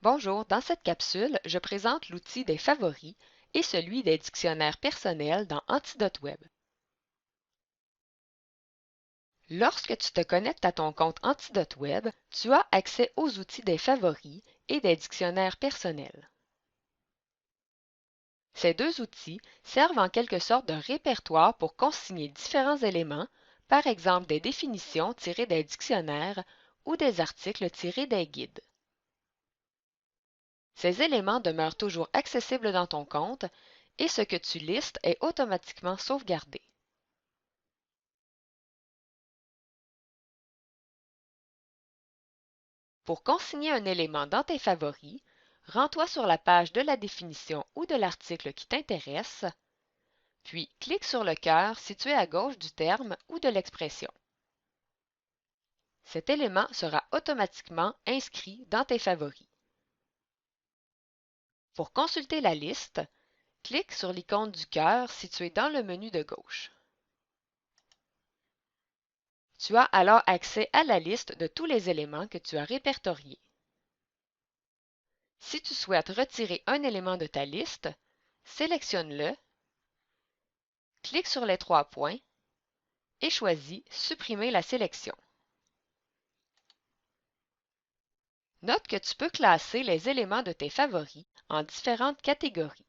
Bonjour, dans cette capsule, je présente l'outil des favoris et celui des dictionnaires personnels dans Antidote Web. Lorsque tu te connectes à ton compte Antidote Web, tu as accès aux outils des favoris et des dictionnaires personnels. Ces deux outils servent en quelque sorte de répertoire pour consigner différents éléments, par exemple des définitions tirées des dictionnaires ou des articles tirés des guides. Ces éléments demeurent toujours accessibles dans ton compte et ce que tu listes est automatiquement sauvegardé. Pour consigner un élément dans tes favoris, rends-toi sur la page de la définition ou de l'article qui t'intéresse, puis clique sur le cœur situé à gauche du terme ou de l'expression. Cet élément sera automatiquement inscrit dans tes favoris. Pour consulter la liste, clique sur l'icône du cœur située dans le menu de gauche. Tu as alors accès à la liste de tous les éléments que tu as répertoriés. Si tu souhaites retirer un élément de ta liste, sélectionne-le, clique sur les trois points et choisis Supprimer la sélection. Note que tu peux classer les éléments de tes favoris en différentes catégories.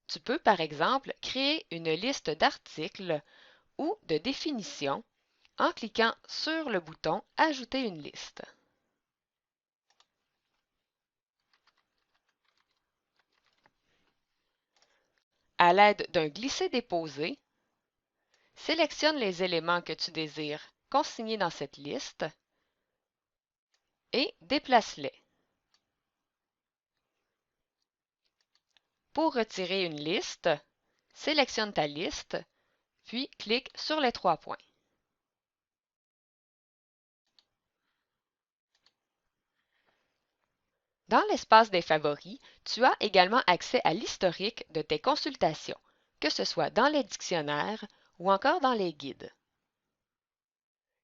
Tu peux par exemple créer une liste d'articles ou de définitions en cliquant sur le bouton Ajouter une liste. À l'aide d'un glisser-déposer, sélectionne les éléments que tu désires consigner dans cette liste et déplace-les. Pour retirer une liste, sélectionne ta liste, puis clique sur les trois points. Dans l'espace des favoris, tu as également accès à l'historique de tes consultations, que ce soit dans les dictionnaires ou encore dans les guides.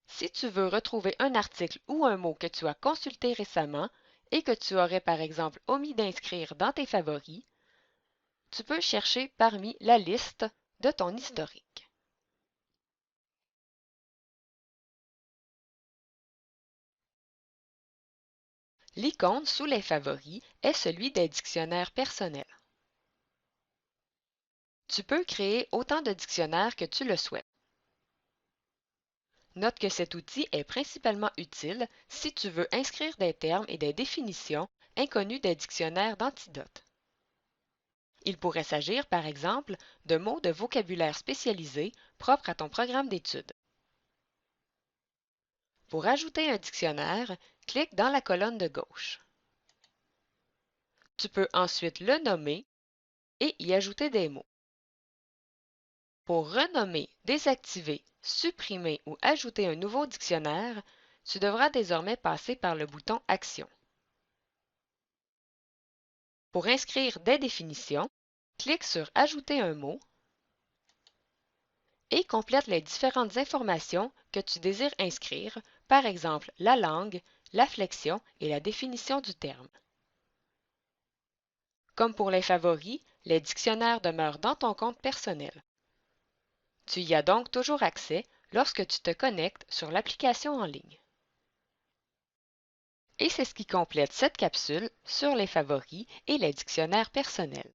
Si tu veux retrouver un article ou un mot que tu as consulté récemment et que tu aurais par exemple omis d'inscrire dans tes favoris, tu peux chercher parmi la liste de ton historique. L'icône sous les favoris est celui des dictionnaires personnels. Tu peux créer autant de dictionnaires que tu le souhaites. Note que cet outil est principalement utile si tu veux inscrire des termes et des définitions inconnus des dictionnaires d'Antidote. Il pourrait s'agir, par exemple, de mots de vocabulaire spécialisés propres à ton programme d'études. Pour ajouter un dictionnaire, clique dans la colonne de gauche. Tu peux ensuite le nommer et y ajouter des mots. Pour renommer, désactiver, supprimer ou ajouter un nouveau dictionnaire, tu devras désormais passer par le bouton Action. Pour inscrire des définitions, clique sur Ajouter un mot et complète les différentes informations que tu désires inscrire, par exemple la langue, la flexion et la définition du terme. Comme pour les favoris, les dictionnaires demeurent dans ton compte personnel. Tu y as donc toujours accès lorsque tu te connectes sur l'application en ligne. Et c'est ce qui complète cette capsule sur les favoris et les dictionnaires personnels.